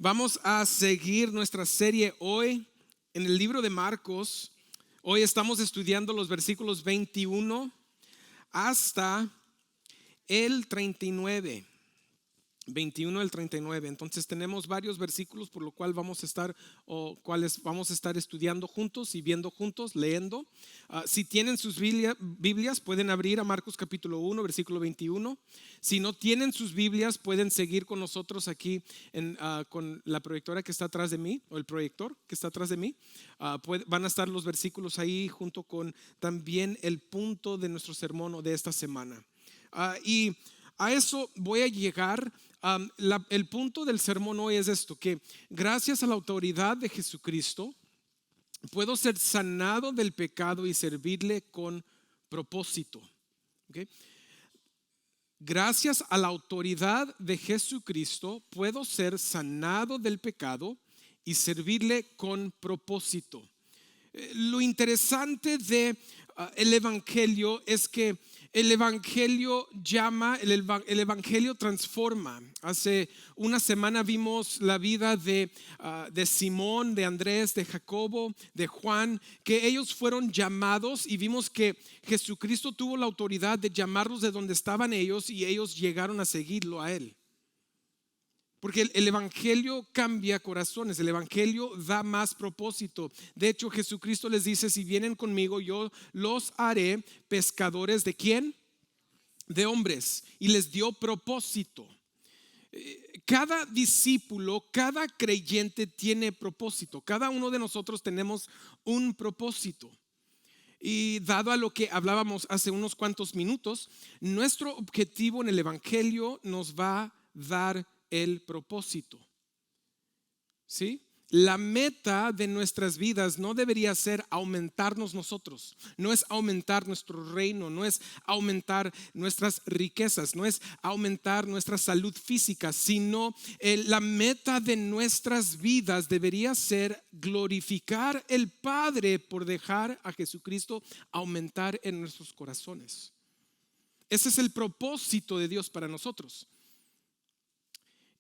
Vamos a seguir nuestra serie hoy en el libro de Marcos. Hoy estamos estudiando los versículos 21 hasta el 39. 21 al 39. Entonces tenemos varios versículos por lo cual vamos a estar cuales vamos a estar estudiando juntos y viendo juntos, leyendo. Si tienen sus Biblias, pueden abrir a Marcos capítulo 1, versículo 21. Si no tienen sus Biblias, pueden seguir con nosotros aquí con la proyectora que está atrás de mí, o el proyector que está atrás de mí. Van a estar los versículos ahí junto con también el punto de nuestro sermón o de esta semana. Y a eso voy a llegar. El punto del sermón hoy es esto: que gracias a la autoridad de Jesucristo puedo ser sanado del pecado y servirle con propósito. ¿Okay? Gracias a la autoridad de Jesucristo puedo ser sanado del pecado y servirle con propósito. Lo interesante de el Evangelio es que el Evangelio llama, el Evangelio transforma. Hace una semana vimos la vida de Simón, de Andrés, de Jacobo, de Juan, que ellos fueron llamados y vimos que Jesucristo tuvo la autoridad de llamarlos de donde estaban ellos y ellos llegaron a seguirlo a él. Porque el Evangelio cambia corazones, el Evangelio da más propósito. De hecho, Jesucristo les dice: si vienen conmigo, yo los haré pescadores ¿de quién? De hombres. Y les dio propósito. Cada discípulo, cada creyente tiene propósito. Cada uno de nosotros tenemos un propósito. Y dado a lo que hablábamos hace unos cuantos minutos, nuestro objetivo en el Evangelio nos va a dar el propósito. ¿Sí? La meta de nuestras vidas no debería ser aumentarnos nosotros, no es aumentar nuestro reino, no es aumentar nuestras riquezas, no es aumentar nuestra salud física, sino la meta de nuestras vidas debería ser glorificar al Padre por dejar a Jesucristo aumentar en nuestros corazones. Ese es el propósito de Dios para nosotros.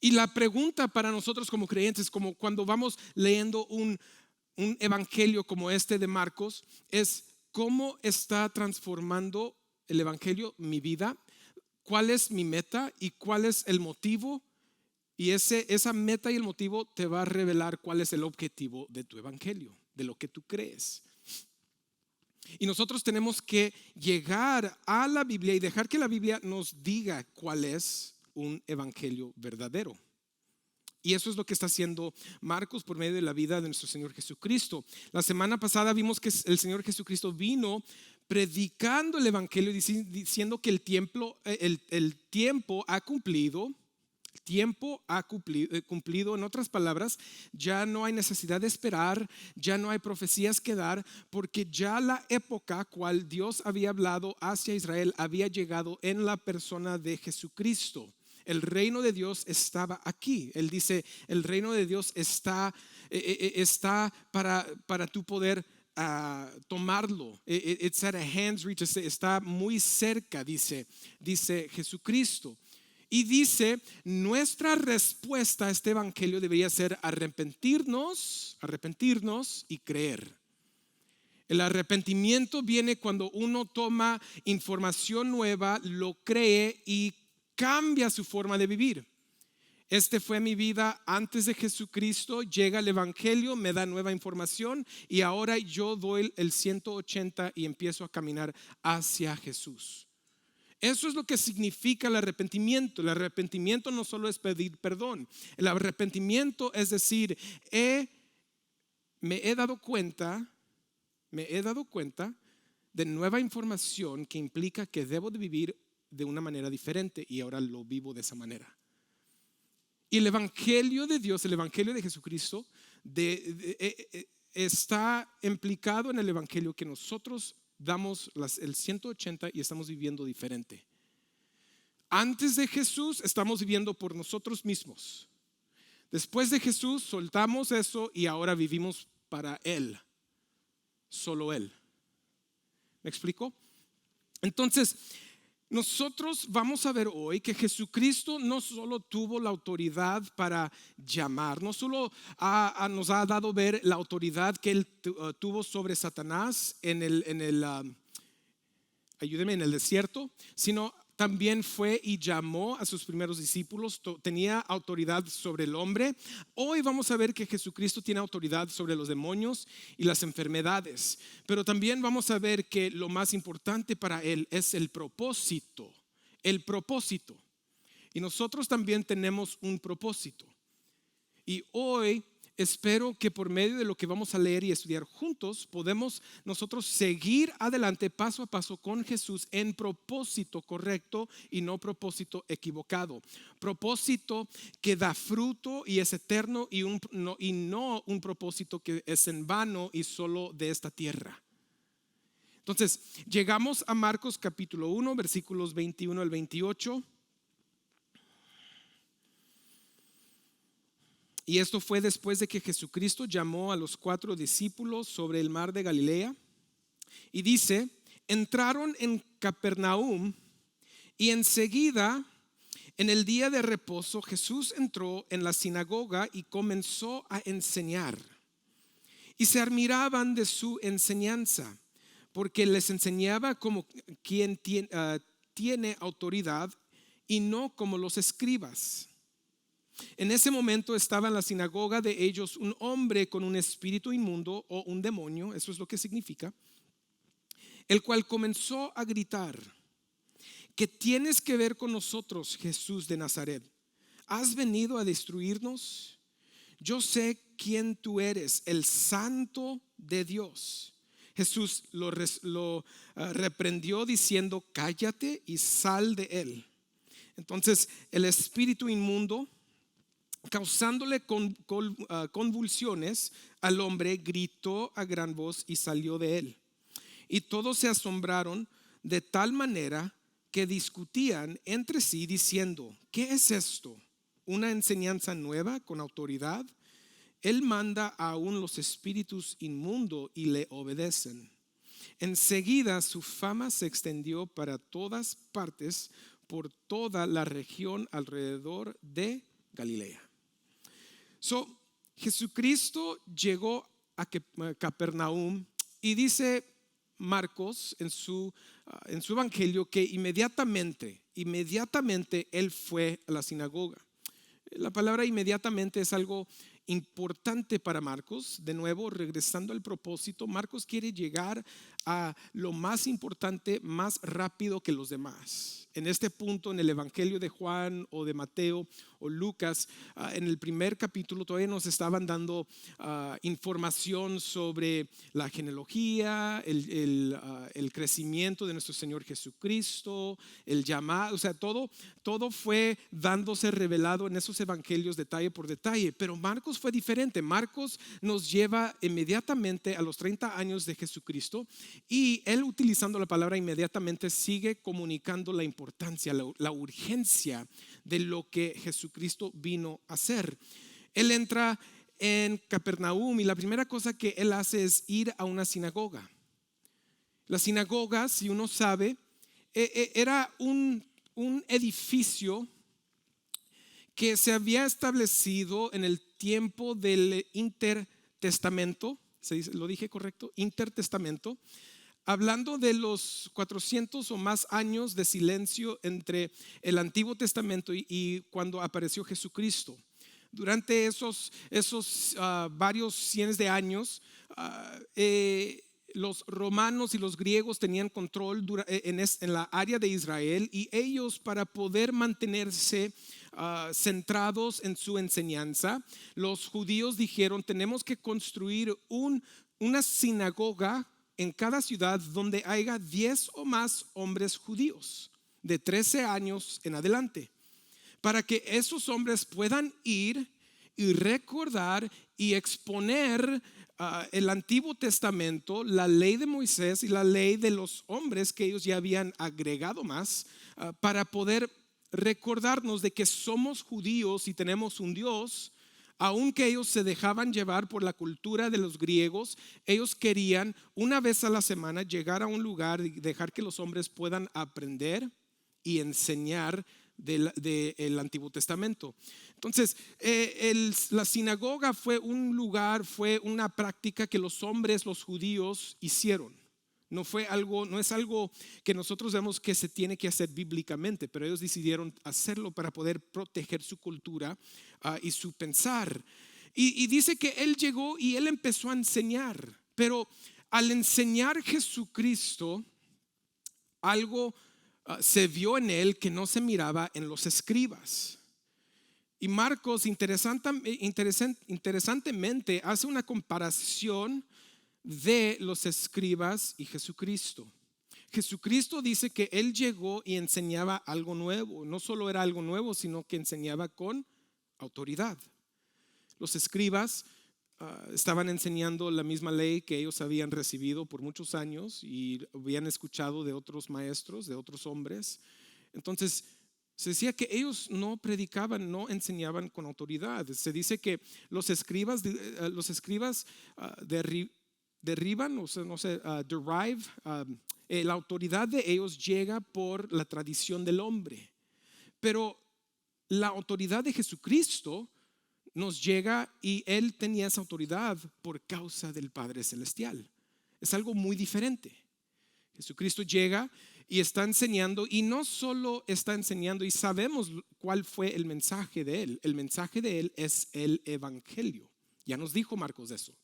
Y la pregunta para nosotros como creyentes, como cuando vamos leyendo un evangelio como este de Marcos, es: ¿cómo está transformando el evangelio mi vida? ¿Cuál es mi meta y cuál es el motivo? Y esa meta y el motivo te va a revelar cuál es el objetivo de tu evangelio, de lo que tú crees. Y nosotros tenemos que llegar a la Biblia y dejar que la Biblia nos diga cuál es un evangelio verdadero. Y eso es lo que está haciendo Marcos por medio de la vida de nuestro Señor Jesucristo. La semana pasada vimos que el Señor Jesucristo vino predicando el evangelio, diciendo que el tiempo ha cumplido. Tiempo ha cumplido. En otras palabras, ya no hay necesidad de esperar, ya no hay profecías que dar, porque ya la época cual Dios había hablado hacia Israel había llegado en la persona de Jesucristo. El reino de Dios estaba aquí. Él dice: el reino de Dios está para tu poder tomarlo. It's at a hand's reach. Está muy cerca, dice Jesucristo. Y dice: nuestra respuesta a este evangelio debería ser arrepentirnos y creer. El arrepentimiento viene cuando uno toma información nueva, lo cree y cambia su forma de vivir. Este fue mi vida antes de Jesucristo. Llega el evangelio, me da nueva información y ahora yo doy el 180 y empiezo a caminar hacia Jesús. Eso es lo que significa el arrepentimiento. El arrepentimiento no solo es pedir perdón. El arrepentimiento es decir: me he dado cuenta de nueva información que implica que debo de vivir de una manera diferente y ahora lo vivo de esa manera. Y el evangelio de Dios, el evangelio de Jesucristo está implicado en el evangelio que nosotros damos el 180 y estamos viviendo diferente. Antes de Jesús estamos viviendo por nosotros mismos. Después de Jesús soltamos eso y ahora vivimos para Él, solo Él. ¿Me explico? Entonces, Nosotros vamos a ver hoy que Jesucristo no solo tuvo la autoridad para llamar, no solo nos ha dado ver la autoridad que él tuvo sobre Satanás ayúdeme, en el desierto, sino también fue y llamó a sus primeros discípulos, tenía autoridad sobre el hombre. Hoy vamos a ver que Jesucristo tiene autoridad sobre los demonios y las enfermedades, pero también vamos a ver que lo más importante para él es el propósito, el propósito. Y nosotros también tenemos un propósito. Y hoy espero que por medio de lo que vamos a leer y estudiar juntos podemos nosotros seguir adelante paso a paso con Jesús en propósito correcto y no propósito equivocado. Propósito que da fruto y es eterno y no un propósito que es en vano y solo de esta tierra. Entonces, llegamos a Marcos capítulo 1, versículos 21 al 28. Y esto fue después de que Jesucristo llamó a los 4 discípulos sobre el mar de Galilea. Y dice, entraron en Capernaum y enseguida, en el día de reposo, Jesús entró en la sinagoga y comenzó a enseñar. Y se admiraban de su enseñanza, porque les enseñaba como quien tiene autoridad y no como los escribas. En ese momento estaba en la sinagoga de ellos un hombre con un espíritu inmundo o un demonio, eso es lo que significa, el cual comenzó a gritar: ¿qué tienes que ver con nosotros, Jesús de Nazaret? ¿Has venido a destruirnos? Yo sé quién tú eres, el Santo de Dios. Jesús lo reprendió diciendo: cállate y sal de él. Entonces el espíritu inmundo, causándole convulsiones al hombre, gritó a gran voz y salió de él. Y todos se asombraron de tal manera que discutían entre sí diciendo: ¿qué es esto? ¿Una enseñanza nueva con autoridad? Él manda aún los espíritus inmundos y le obedecen. Enseguida su fama se extendió para todas partes, por toda la región alrededor de Galilea. Jesucristo llegó a Capernaum y dice Marcos en su evangelio que inmediatamente él fue a la sinagoga. La palabra inmediatamente es algo importante para Marcos. De nuevo, regresando al propósito, Marcos quiere llegar a lo más importante más rápido que los demás. En este punto, en el evangelio de Juan o de Mateo o Lucas, en el primer capítulo todavía nos estaban dando información sobre la genealogía, el crecimiento de nuestro Señor Jesucristo, el llamado, o sea, todo fue dándose revelado en esos evangelios detalle por detalle. Pero Marcos fue diferente. Marcos nos lleva inmediatamente a los 30 años de Jesucristo, y él, utilizando la palabra inmediatamente, sigue comunicando la importancia, la urgencia de lo que Jesucristo vino a hacer. Él entra en Capernaum y la primera cosa que él hace es ir a una sinagoga. La sinagoga, si uno sabe, era un edificio que se había establecido en el tiempo del intertestamento. ¿Lo dije correcto? Intertestamento. Hablando de los 400 o más años de silencio entre el Antiguo Testamento y cuando apareció Jesucristo. Durante esos varios cientos de años, los romanos y los griegos tenían control en la área de Israel, y ellos, para poder mantenerse centrados en su enseñanza, los judíos dijeron: tenemos que construir una sinagoga en cada ciudad donde haya 10 o más hombres judíos de 13 años en adelante, para que esos hombres puedan ir y recordar y exponer el Antiguo Testamento, la ley de Moisés y la ley de los hombres que ellos ya habían agregado más, para poder recordarnos de que somos judíos y tenemos un Dios. Aunque ellos se dejaban llevar por la cultura de los griegos, ellos querían una vez a la semana llegar a un lugar y dejar que los hombres puedan aprender y enseñar del Antiguo Testamento. Entonces, la sinagoga fue un lugar, fue una práctica que los hombres, los judíos, hicieron. No es algo que nosotros vemos que se tiene que hacer bíblicamente, pero ellos decidieron hacerlo para poder proteger su cultura y su pensar. Y dice que él llegó y él empezó a enseñar, pero al enseñar Jesucristo, algo se vio en él que no se miraba en los escribas. Y Marcos interesantemente hace una comparación de los escribas y Jesucristo. Jesucristo dice que él llegó y enseñaba algo nuevo. No solo era algo nuevo, sino que enseñaba con autoridad. Los escribas estaban enseñando la misma ley que ellos habían recibido por muchos años y habían escuchado de otros maestros, de otros hombres. Entonces se decía que ellos no predicaban, no enseñaban con autoridad. Se dice que los escribas derivan, o sea, no sé, derive, la autoridad de ellos llega por la tradición del hombre, pero la autoridad de Jesucristo nos llega y él tenía esa autoridad por causa del Padre Celestial. Es algo muy diferente. Jesucristo llega y está enseñando, y no solo está enseñando, y sabemos cuál fue el mensaje de él. El mensaje de él es el evangelio. Ya nos dijo Marcos eso.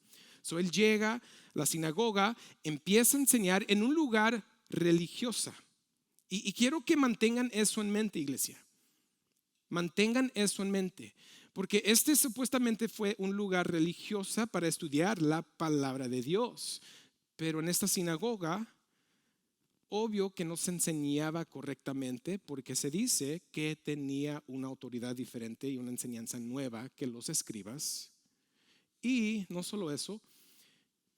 Él llega a la sinagoga, empieza a enseñar en un lugar religiosa. Y quiero que mantengan eso en mente, iglesia. Mantengan eso en mente. Porque este supuestamente fue un lugar religioso para estudiar la palabra de Dios. Pero en esta sinagoga, obvio que no se enseñaba correctamente, porque se dice que tenía una autoridad diferente y una enseñanza nueva que los escribas. Y no solo eso,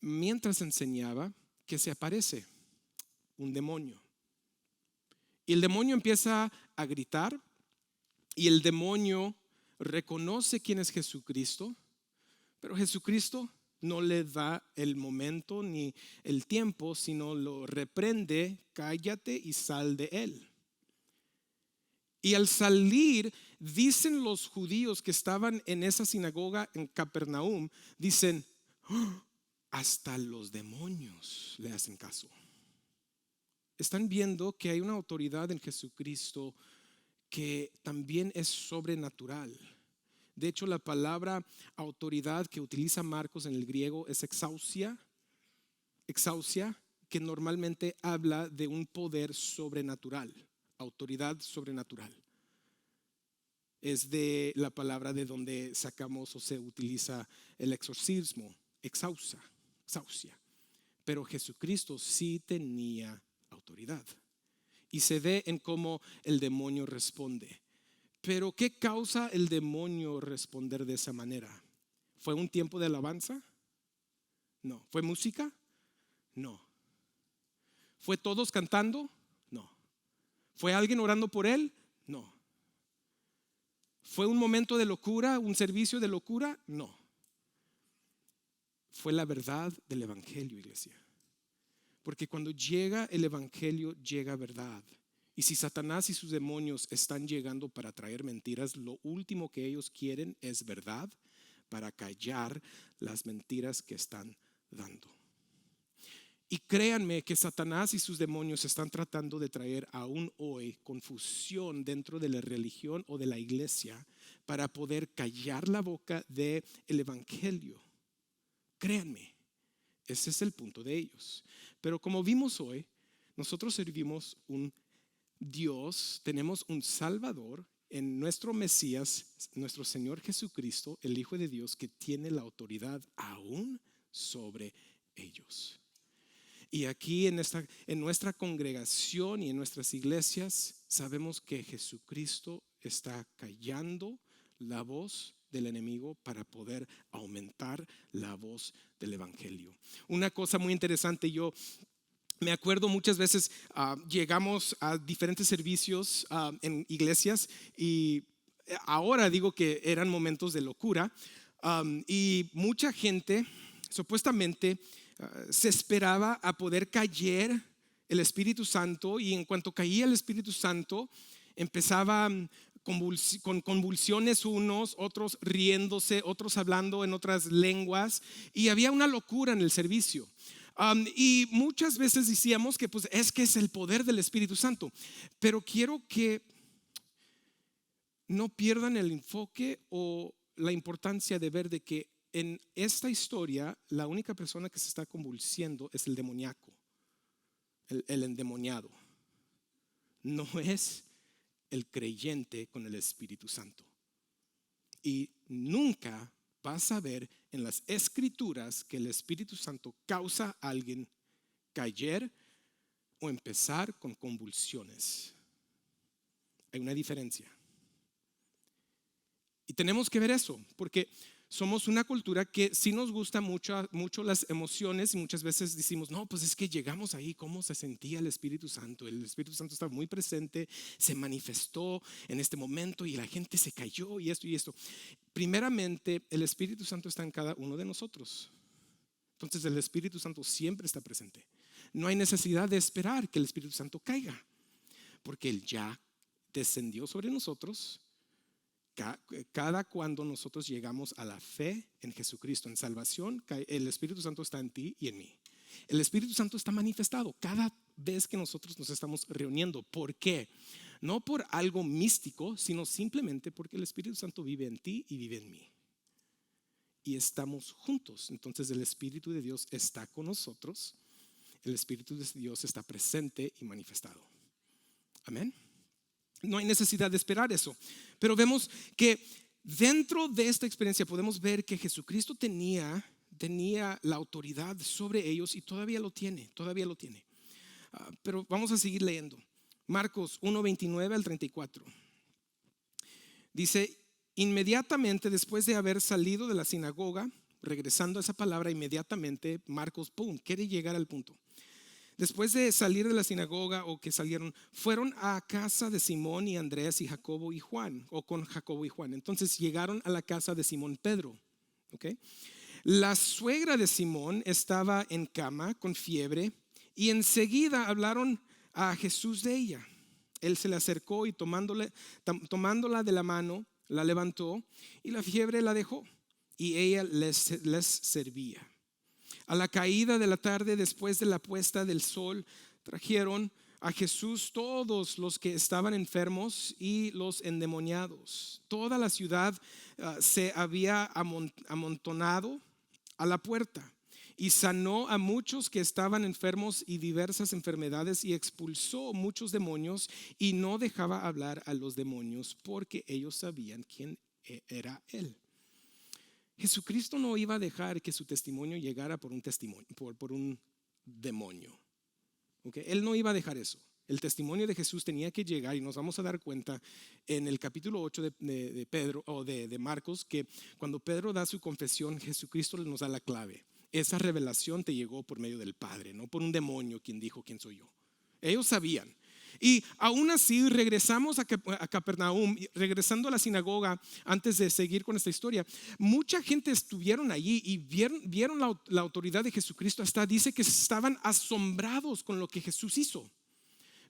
mientras enseñaba, que se aparece un demonio. Y el demonio empieza a gritar, y el demonio reconoce quién es Jesucristo, pero Jesucristo no le da el momento ni el tiempo, sino lo reprende: cállate y sal de él. Y al salir, dicen los judíos que estaban en esa sinagoga en Capernaum, dicen: ¡oh! Hasta los demonios le hacen caso. Están viendo que hay una autoridad en Jesucristo que también es sobrenatural. De hecho, la palabra autoridad que utiliza Marcos en el griego es exousia, que normalmente habla de un poder sobrenatural, autoridad sobrenatural. Es de la palabra de donde sacamos o se utiliza el exorcismo, exausia. Pero Jesucristo sí tenía autoridad. Y se ve en cómo el demonio responde. Pero ¿qué causa el demonio responder de esa manera? ¿Fue un tiempo de alabanza? No. ¿Fue música? No. ¿Fue todos cantando? No. ¿Fue alguien orando por él? No. ¿Fue un momento de locura, un servicio de locura? No. Fue la verdad del evangelio, iglesia. Porque cuando llega el evangelio, llega verdad. Y si Satanás y sus demonios están llegando para traer mentiras, lo último que ellos quieren es verdad para callar las mentiras que están dando. Y créanme que Satanás y sus demonios están tratando de traer aún hoy confusión dentro de la religión o de la iglesia para poder callar la boca del evangelio. Créanme, ese es el punto de ellos. Pero como vimos hoy, nosotros servimos un Dios, tenemos un Salvador en nuestro Mesías, nuestro Señor Jesucristo, el Hijo de Dios, que tiene la autoridad aún sobre ellos. Y aquí en nuestra congregación y en nuestras iglesias sabemos que Jesucristo está callando la voz del enemigo para poder aumentar la voz del evangelio. Una cosa muy interesante, yo me acuerdo muchas veces llegamos a diferentes servicios en iglesias, y ahora digo que eran momentos de locura, y mucha gente supuestamente se esperaba a poder callar el Espíritu Santo, y en cuanto caía el Espíritu Santo, empezaba con convulsiones unos, otros riéndose, otros hablando en otras lenguas, y había una locura en el servicio. Y muchas veces decíamos que pues es que es el poder del Espíritu Santo, pero quiero que no pierdan el enfoque o la importancia de ver de que en esta historia la única persona que se está convulsiendo es el demoníaco, el endemoniado. No es el creyente con el Espíritu Santo. Y nunca vas a ver en las Escrituras que el Espíritu Santo causa a alguien caer o empezar con convulsiones. Hay una diferencia. Y tenemos que ver eso, porque somos una cultura que sí nos gusta mucho las emociones, y muchas veces decimos, no, pues es que llegamos ahí, ¿cómo se sentía el Espíritu Santo? El Espíritu Santo estaba muy presente, se manifestó en este momento y la gente se cayó y esto y esto. Primeramente, el Espíritu Santo está en cada uno de nosotros. Entonces el Espíritu Santo siempre está presente. No hay necesidad de esperar que el Espíritu Santo caiga, porque Él ya descendió sobre nosotros. Cada cuando nosotros llegamos a la fe en Jesucristo, en salvación, el Espíritu Santo está en ti y en mí. El Espíritu Santo está manifestado cada vez que nosotros nos estamos reuniendo. ¿Por qué? No por algo místico, sino simplemente porque el Espíritu Santo vive en ti y vive en mí. Y estamos juntos. Entonces el Espíritu de Dios está con nosotros. El Espíritu de Dios está presente y manifestado. Amén. No hay necesidad de esperar eso. Pero vemos que dentro de esta experiencia podemos ver que Jesucristo tenía la autoridad sobre ellos y todavía lo tiene. Pero vamos a seguir leyendo. Marcos 1:29 al 34. Dice, inmediatamente después de haber salido de la sinagoga, regresando a esa palabra inmediatamente, Marcos, quiere llegar al punto. Después de salir de la sinagoga o que salieron, fueron a casa de Simón y Andrés y Jacobo y Juan, o con Jacobo y Juan. Entonces llegaron a la casa de Simón Pedro. ¿Okay? La suegra de Simón estaba en cama con fiebre y enseguida hablaron a Jesús de ella. Él se le acercó y tomándola de la mano, la levantó y la fiebre la dejó y ella les servía. A la caída de la tarde, después de la puesta del sol, trajeron a Jesús todos los que estaban enfermos y los endemoniados. Toda la ciudad se había amontonado a la puerta y sanó a muchos que estaban enfermos y diversas enfermedades y expulsó muchos demonios y no dejaba hablar a los demonios porque ellos sabían quién era Él. Jesucristo no iba a dejar que su testimonio llegara por un testimonio, por un demonio. ¿Okay? Él no iba a dejar eso. El testimonio de Jesús tenía que llegar y nos vamos a dar cuenta en el capítulo 8 de Pedro o de Marcos que cuando Pedro da su confesión, Jesucristo nos da la clave. Esa revelación te llegó por medio del Padre, no por un demonio quien dijo quién soy yo. Ellos sabían. Y aún así regresamos a Capernaum, regresando a la sinagoga antes de seguir con esta historia. Mucha gente estuvieron allí y vieron la autoridad de Jesucristo. Hasta dice que estaban asombrados con lo que Jesús hizo.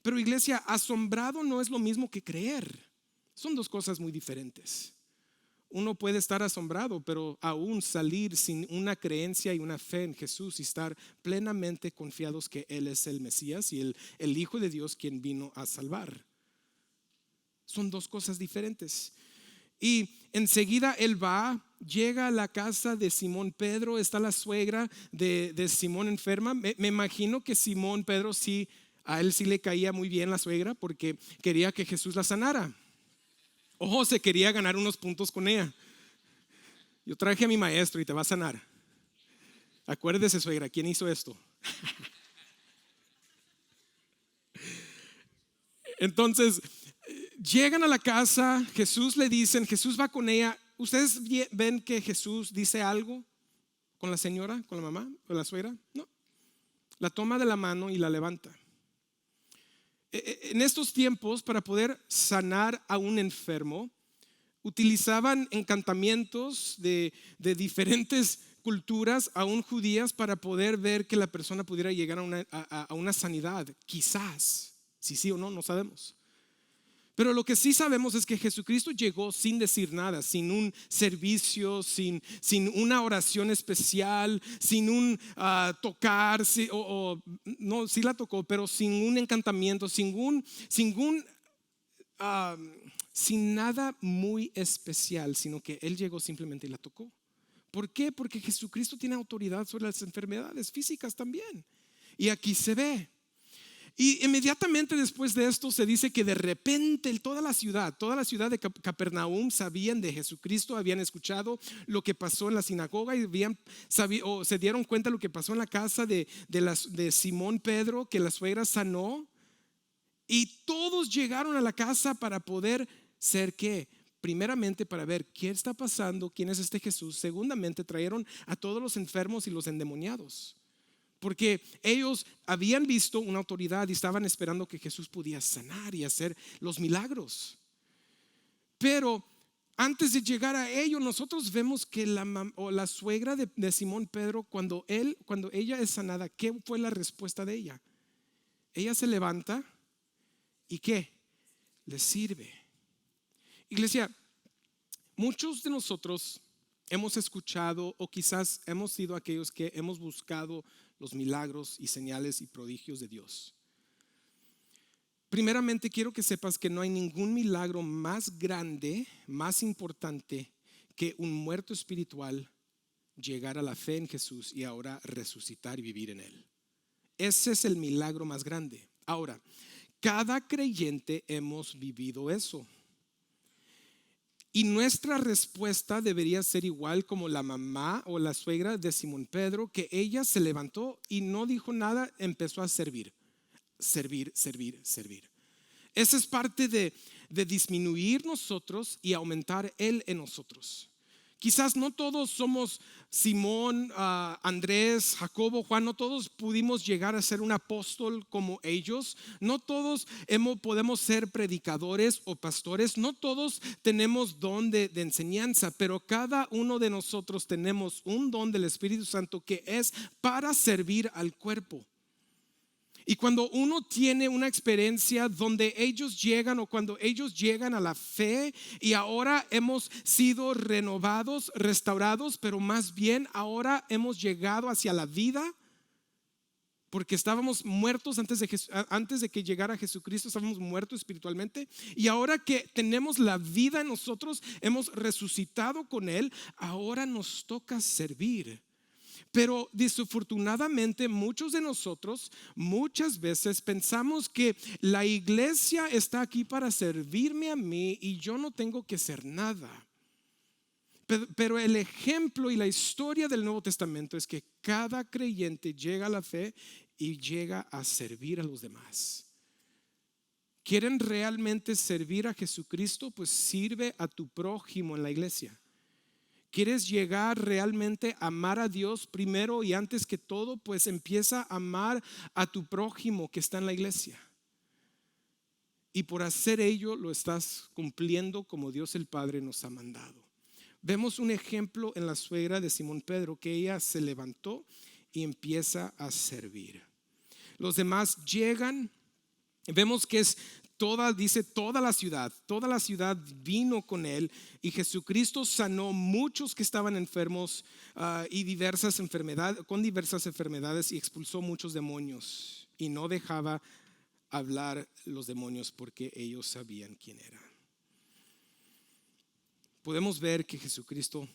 Pero iglesia, asombrado no es lo mismo que creer. Son dos cosas muy diferentes. Uno puede estar asombrado, pero aún salir sin una creencia y una fe en Jesús y estar plenamente confiados que Él es el Mesías y el Hijo de Dios quien vino a salvar. Son dos cosas diferentes. Y enseguida Él llega a la casa de Simón Pedro, está la suegra de Simón enferma. Me imagino que Simón Pedro a él sí le caía muy bien la suegra porque quería que Jesús la sanara. Ojo, se quería ganar unos puntos con ella. Yo traje a mi maestro y te va a sanar. Acuérdese, suegra, ¿quién hizo esto? Entonces, llegan a la casa, Jesús le dicen, Jesús va con ella. ¿Ustedes ven que Jesús dice algo con la señora, con la mamá, con la suegra? No. La toma de la mano y la levanta. En estos tiempos, para poder sanar a un enfermo, Utilizaban encantamientos de diferentes culturas, aún judías, para poder ver que la persona pudiera llegar a una sanidad. Quizás, si sí o no, no sabemos. Pero lo que sí sabemos es que Jesucristo llegó sin decir nada, sin un servicio, sin una oración especial, sin un tocar, no, sí la tocó, pero sin un encantamiento, ah, sin nada muy especial, sino que Él llegó simplemente y la tocó. ¿Por qué? Porque Jesucristo tiene autoridad sobre las enfermedades físicas también. Y aquí se ve. Y inmediatamente después de esto se dice que de repente toda la ciudad de Capernaum sabían de Jesucristo, habían escuchado lo que pasó en la sinagoga y o se dieron cuenta de lo que pasó en la casa de Simón Pedro, que la suegra sanó. Y todos llegaron a la casa para poder ser ¿qué? Primeramente para ver qué está pasando, quién es este Jesús. Segundamente trajeron a todos los enfermos y los endemoniados. Porque ellos habían visto una autoridad y estaban esperando que Jesús podía sanar y hacer los milagros. Pero antes de llegar a ello, nosotros vemos que la suegra de Simón Pedro, cuando ella es sanada, ¿qué fue la respuesta de ella? Ella se levanta y ¿qué? Le sirve. Iglesia, muchos de nosotros hemos escuchado o quizás hemos sido aquellos que hemos buscado los milagros y señales y prodigios de Dios. Primeramente quiero que sepas que no hay ningún milagro más grande, más importante que un muerto espiritual llegar a la fe en Jesús y ahora resucitar y vivir en Él. Ese es el milagro más grande. Ahora, cada creyente hemos vivido eso. Y nuestra respuesta debería ser igual como la mamá o la suegra de Simón Pedro, que ella se levantó y no dijo nada, empezó a servir. Servir. Esa es parte de disminuir nosotros y aumentar Él en nosotros. Quizás no todos somos Simón, Andrés, Jacobo, Juan, no todos pudimos llegar a ser un apóstol como ellos, no todos podemos ser predicadores o pastores, no todos tenemos don de enseñanza, pero cada uno de nosotros tenemos un don del Espíritu Santo que es para servir al cuerpo. Y cuando uno tiene una experiencia donde ellos llegan o cuando ellos llegan a la fe y ahora hemos sido renovados, restaurados, pero más bien ahora hemos llegado hacia la vida, porque estábamos muertos antes de que llegara Jesucristo, estábamos muertos espiritualmente, y ahora que tenemos la vida en nosotros, hemos resucitado con Él, ahora nos toca servir. Pero desafortunadamente muchos de nosotros muchas veces pensamos que la iglesia está aquí para servirme a mí y yo no tengo que hacer nada. Pero el ejemplo y la historia del Nuevo Testamento es que cada creyente llega a la fe y llega a servir a los demás. ¿Quieren realmente servir a Jesucristo? Pues sirve a tu prójimo en la iglesia. ¿Quieres llegar realmente a amar a Dios primero y antes que todo? Pues empieza a amar a tu prójimo que está en la iglesia. Y por hacer ello lo estás cumpliendo como Dios el Padre nos ha mandado. Vemos un ejemplo en la suegra de Simón Pedro, que ella se levantó y empieza a servir. Los demás llegan, vemos que es dice toda la ciudad vino con él y Jesucristo sanó muchos que estaban enfermos y con diversas enfermedades y expulsó muchos demonios y no dejaba hablar los demonios porque ellos sabían quién era. Podemos ver que Jesucristo,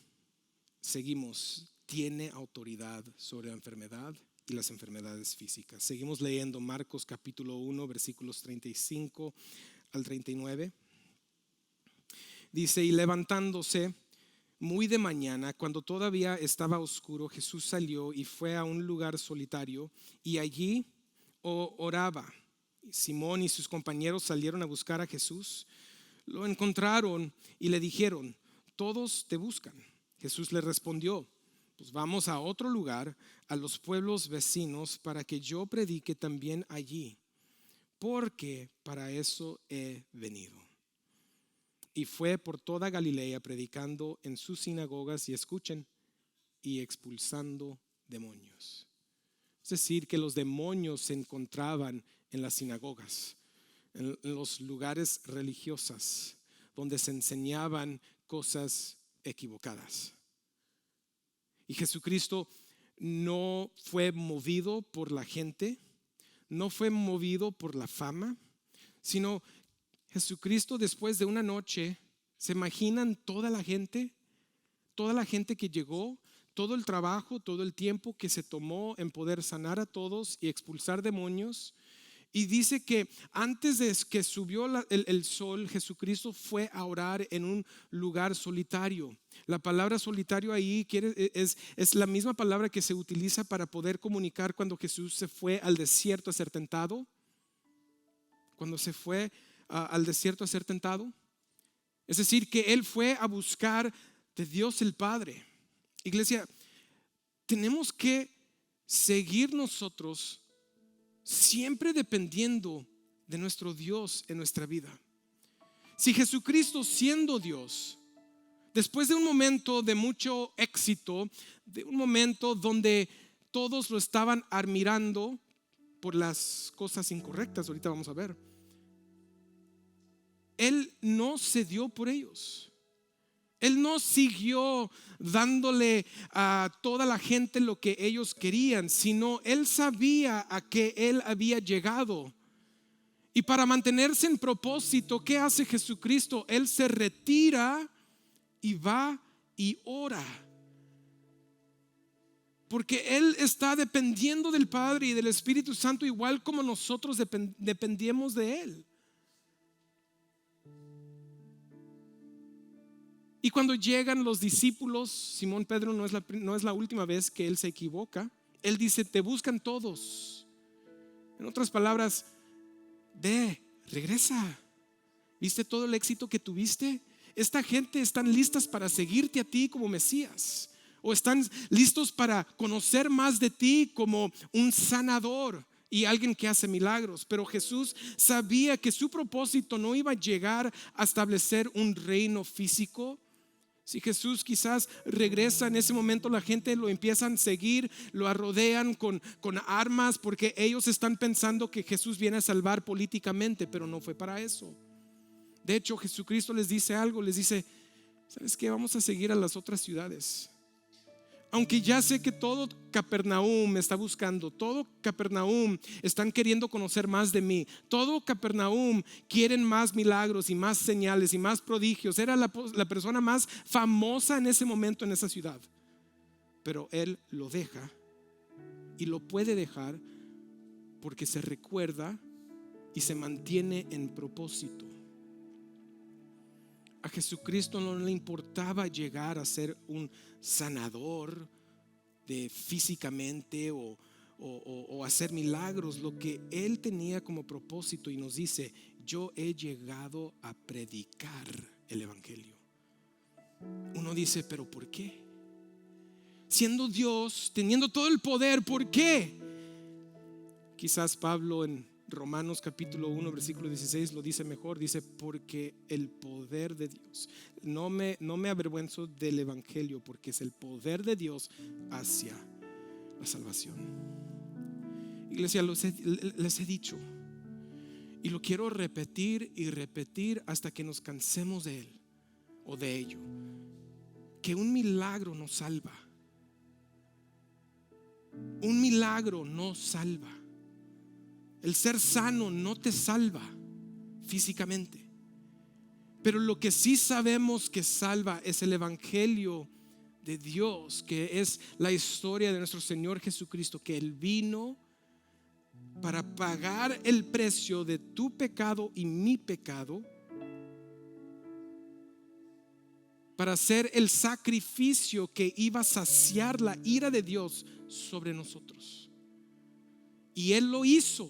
tiene autoridad sobre la enfermedad y las enfermedades físicas. Seguimos leyendo Marcos capítulo 1 versículos 35 al 39. Dice: y levantándose muy de mañana, cuando todavía estaba oscuro, Jesús salió y fue a un lugar solitario y allí oraba. Simón y sus compañeros salieron a buscar a Jesús. Lo encontraron y le dijeron: todos te buscan. Jesús le respondió: pues vamos a otro lugar, a los pueblos vecinos, para que yo predique también allí, porque para eso he venido. y fue por toda Galilea predicando en sus sinagogas y escuchen, y expulsando demonios. Es decir, que los demonios se encontraban en las sinagogas, en los lugares religiosos donde se enseñaban cosas equivocadas. Y Jesucristo no fue movido por la gente, no fue movido por la fama, sino Jesucristo, después de una noche, ¿se imaginan toda la gente que llegó, todo el trabajo, todo el tiempo que se tomó en poder sanar a todos y expulsar demonios? Y dice que antes de que subió el sol, Jesucristo fue a orar en un lugar solitario. La palabra solitario ahí es la misma palabra que se utiliza para poder comunicar cuando Jesús se fue al desierto a ser tentado. Cuando se fue al desierto a ser tentado. Es decir, que Él fue a buscar de Dios el Padre. Iglesia, tenemos que seguir nosotros siempre dependiendo de nuestro Dios en nuestra vida. Si Jesucristo, siendo Dios, después de un momento de mucho éxito, de un momento donde todos lo estaban admirando por las cosas incorrectas, ahorita vamos a ver, Él no cedió por ellos. Él no siguió dándole a toda la gente lo que ellos querían, sino Él sabía a qué Él había llegado. Y para mantenerse en propósito, ¿qué hace Jesucristo? Él se retira y va y ora. Porque Él está dependiendo del Padre y del Espíritu Santo, igual como nosotros dependíamos de Él. Y cuando llegan los discípulos, Simón Pedro no es la última vez que él se equivoca. Él dice, te buscan todos. En otras palabras, ve, regresa. ¿Viste todo el éxito que tuviste? Esta gente están listas para seguirte a ti como Mesías, o están listos para conocer más de ti como un sanador y alguien que hace milagros. Pero Jesús sabía que su propósito no iba a llegar a establecer un reino físico. Si Jesús quizás regresa en ese momento, la gente lo empiezan a seguir, lo rodean con armas, porque ellos están pensando que Jesús viene a salvar políticamente, pero no fue para eso. De hecho, Jesucristo les dice algo, les dice, ¿sabes qué? Vamos a seguir a las otras ciudades. Aunque ya sé que todo Capernaum me está buscando, todo Capernaum están queriendo conocer más de mí, todo Capernaum quieren más milagros y más señales y más prodigios. Era la persona más famosa en ese momento en esa ciudad. Pero Él lo deja, y lo puede dejar porque se recuerda y se mantiene en propósito. A Jesucristo no le importaba llegar a ser un sanador físicamente o hacer milagros. Lo que Él tenía como propósito, y nos dice, yo he llegado a predicar el evangelio. Uno dice, pero ¿por qué? Siendo Dios, teniendo todo el poder, ¿por qué? Quizás Pablo en Romanos capítulo 1 versículo 16 lo dice mejor. Dice, porque el poder de Dios, no me avergüenzo del evangelio, porque es el poder de Dios hacia la salvación. Iglesia, les he dicho, y lo quiero repetir y repetir hasta que nos cansemos de él o de ello, que un milagro no salva. Un milagro no salva. El ser sano no te salva físicamente, pero lo que sí sabemos que salva es el evangelio de Dios, que es la historia de nuestro Señor Jesucristo, que Él vino para pagar el precio de tu pecado y mi pecado, para hacer el sacrificio que iba a saciar la ira de Dios sobre nosotros. Y Él lo hizo.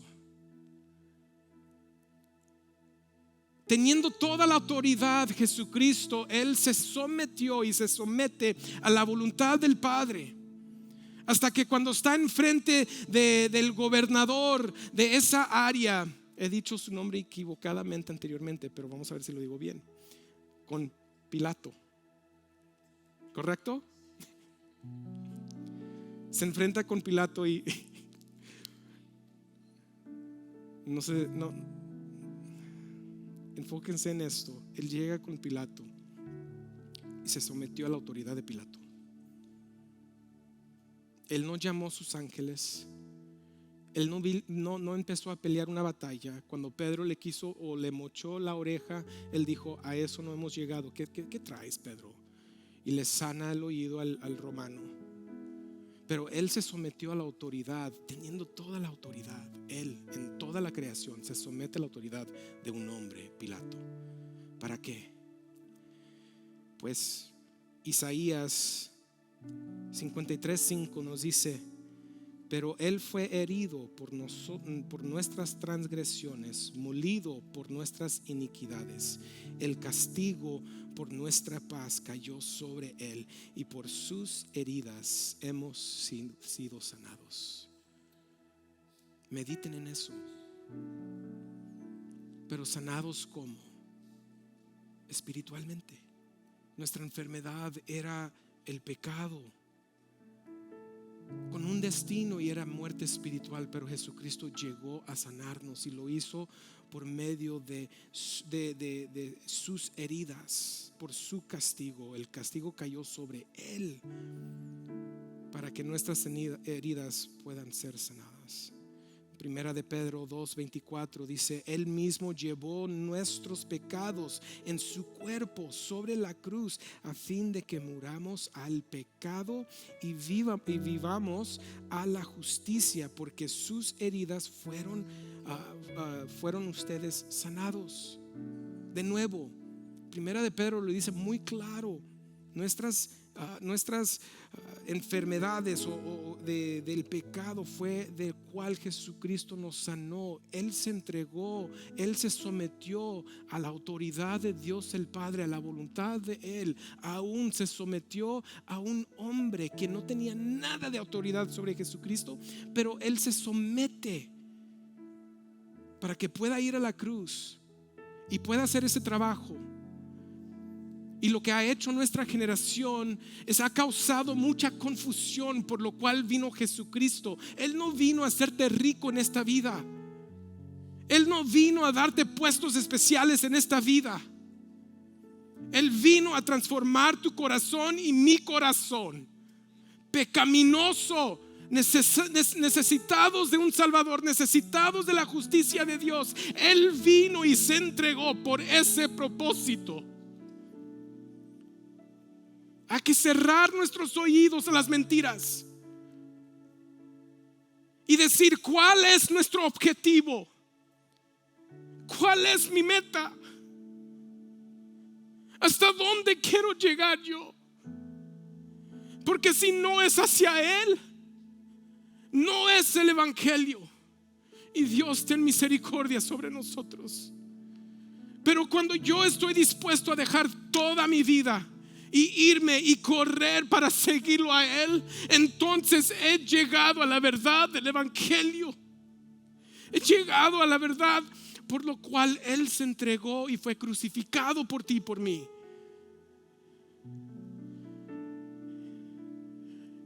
Teniendo toda la autoridad, Jesucristo, Él se sometió y se somete a la voluntad del Padre, hasta que cuando está enfrente del gobernador de esa área, he dicho su nombre equivocadamente anteriormente, pero vamos a ver si lo digo bien, con Pilato. ¿Correcto? Se enfrenta con Pilato y no, enfóquense en esto. Él llega con Pilato y se sometió a la autoridad de Pilato. Él no llamó a sus ángeles. Él no empezó a pelear una batalla. Cuando Pedro le quiso o le mochó la oreja, él dijo: a eso no hemos llegado. ¿Qué traes, Pedro? Y le sana el oído al romano. Pero él se sometió a la autoridad, teniendo toda la autoridad. Él, en toda la creación, se somete a la autoridad de un hombre, Pilato. ¿Para qué? Pues Isaías 53:5 nos dice: pero él fue herido por nuestras transgresiones, molido por nuestras iniquidades. El castigo por nuestra paz cayó sobre él, y por sus heridas hemos sido sanados. Mediten en eso. Pero sanados ¿cómo? Espiritualmente. Nuestra enfermedad era el pecado, con un destino, y era muerte espiritual, pero Jesucristo llegó a sanarnos y lo hizo por medio de sus heridas, por su castigo. El castigo cayó sobre él para que nuestras heridas puedan ser sanadas. Primera de Pedro 2:24 dice: él mismo llevó nuestros pecados en su cuerpo sobre la cruz, a fin de que muramos al pecado y vivamos a la justicia, porque sus heridas fueron ustedes sanados. De nuevo, Primera de Pedro lo dice muy claro. Nuestras enfermedades o del pecado fue del cual Jesucristo nos sanó. Él se entregó, él se sometió a la autoridad de Dios el Padre, a la voluntad de él. Aún se sometió a un hombre que no tenía nada de autoridad sobre Jesucristo, pero él se somete para que pueda ir a la cruz y pueda hacer ese trabajo. Y lo que ha hecho nuestra generación es ha causado mucha confusión, por lo cual vino Jesucristo. Él no vino a hacerte rico en esta vida. Él no vino a darte puestos especiales en esta vida. Él vino a transformar tu corazón y mi corazón pecaminoso, necesitados de un Salvador, necesitados de la justicia de Dios. Él vino y se entregó por ese propósito. Hay que cerrar nuestros oídos a las mentiras y decir: ¿cuál es nuestro objetivo? ¿Cuál es mi meta? ¿Hasta dónde quiero llegar yo? Porque si no es hacia Él, no es el evangelio. Y Dios, ten misericordia sobre nosotros. Pero cuando yo estoy dispuesto a dejar toda mi vida y irme y correr para seguirlo a Él, entonces he llegado a la verdad del evangelio. He llegado a la verdad por lo cual Él se entregó y fue crucificado por ti y por mí.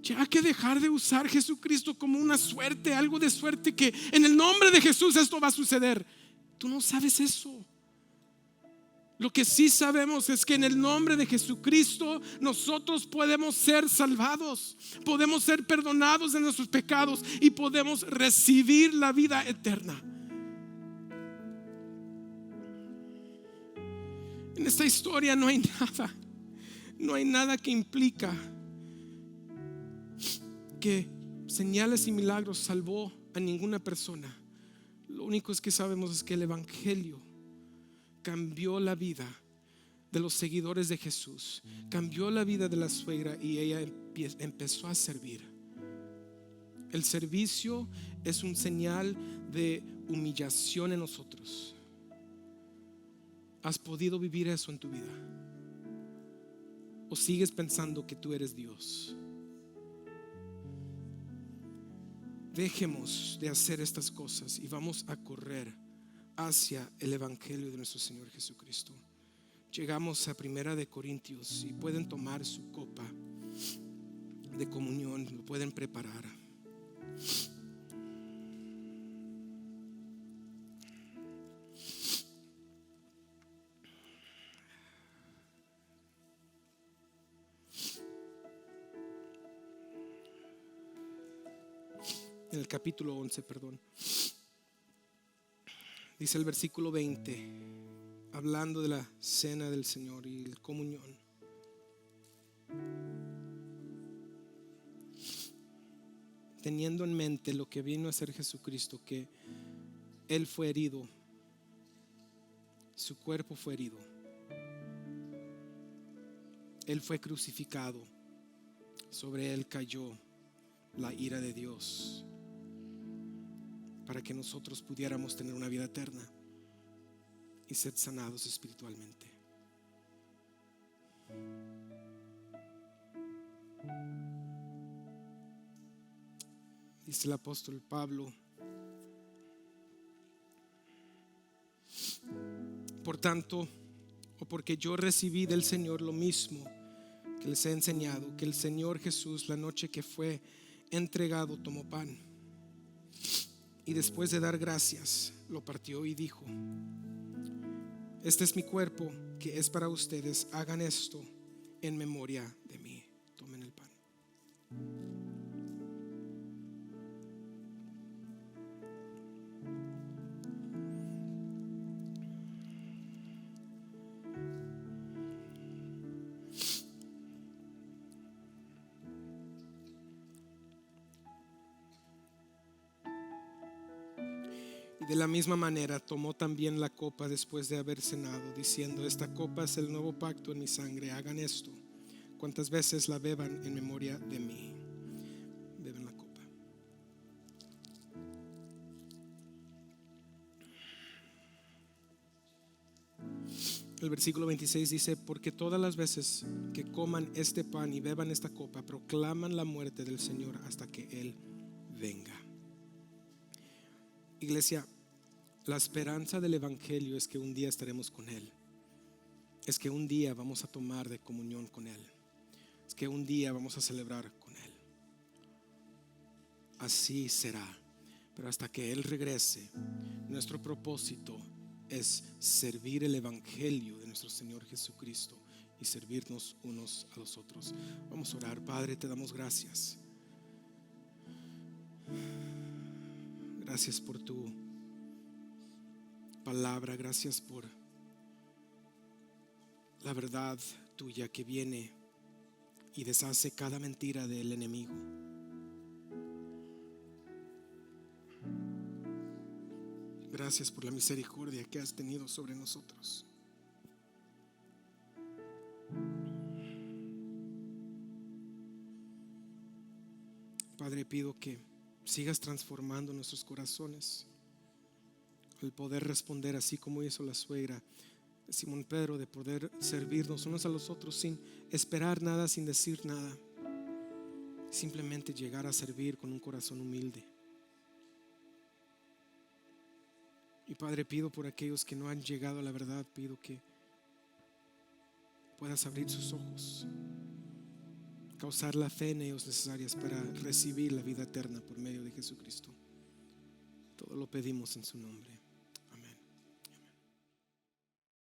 Ya hay que dejar de usar Jesucristo como una suerte, algo de suerte, que en el nombre de Jesús esto va a suceder. Tú no sabes eso. Lo que sí sabemos es que en el nombre de Jesucristo nosotros podemos ser salvados, podemos ser perdonados de nuestros pecados y podemos recibir la vida eterna. En esta historia no hay nada que implica que señales y milagros salvó a ninguna persona. Lo único que sabemos es que el evangelio cambió la vida de los seguidores de Jesús, cambió la vida de la suegra, y ella empezó a servir. El servicio es un señal de humillación en nosotros. ¿Has podido vivir eso en tu vida? ¿O sigues pensando que tú eres Dios? Dejemos de hacer estas cosas y vamos a correr hacia el evangelio de nuestro Señor Jesucristo. llegamos a Primera de Corintios y pueden tomar su copa de comunión, lo pueden preparar. En el capítulo 11, perdón. Dice el versículo 20, hablando de la cena del Señor y la comunión. Teniendo en mente lo que vino a hacer Jesucristo, que Él fue herido, su cuerpo fue herido, Él fue crucificado, sobre Él cayó la ira de Dios, para que nosotros pudiéramos tener una vida eterna y ser sanados espiritualmente. Dice el apóstol Pablo: por tanto, o porque yo recibí del Señor lo mismo que les he enseñado, que el Señor Jesús, la noche que fue entregado, tomó pan y después de dar gracias lo partió y dijo: este es mi cuerpo que es para ustedes, hagan esto en memoria de mí. Tomen el pan. Y de la misma manera tomó también la copa después de haber cenado, diciendo: esta copa es el nuevo pacto en mi sangre, hagan esto cuantas veces la beban en memoria de mí. Beben la copa. El versículo 26 dice: porque todas las veces que coman este pan y beban esta copa, proclaman la muerte del Señor hasta que Él venga. Iglesia, la esperanza del Evangelio es que un día estaremos con Él. Es que un día vamos a tomar de comunión con Él. Es que un día vamos a celebrar con Él. Así será. Pero hasta que Él regrese, nuestro propósito es servir el Evangelio de nuestro Señor Jesucristo y servirnos unos a los otros. Vamos a orar. Padre, te damos gracias. Gracias por tu palabra, gracias por la verdad tuya que viene y deshace cada mentira del enemigo. Gracias por la misericordia que has tenido sobre nosotros. Padre, pido que sigas transformando nuestros corazones, el poder responder así como hizo la suegra de Simón Pedro, de poder servirnos unos a los otros sin esperar nada, sin decir nada, simplemente llegar a servir con un corazón humilde. Y Padre, pido por aquellos que no han llegado a la verdad, pido que puedas abrir sus ojos, causar la fe en ellos necesarias para recibir la vida eterna por medio de Jesucristo. Todo lo pedimos en su nombre.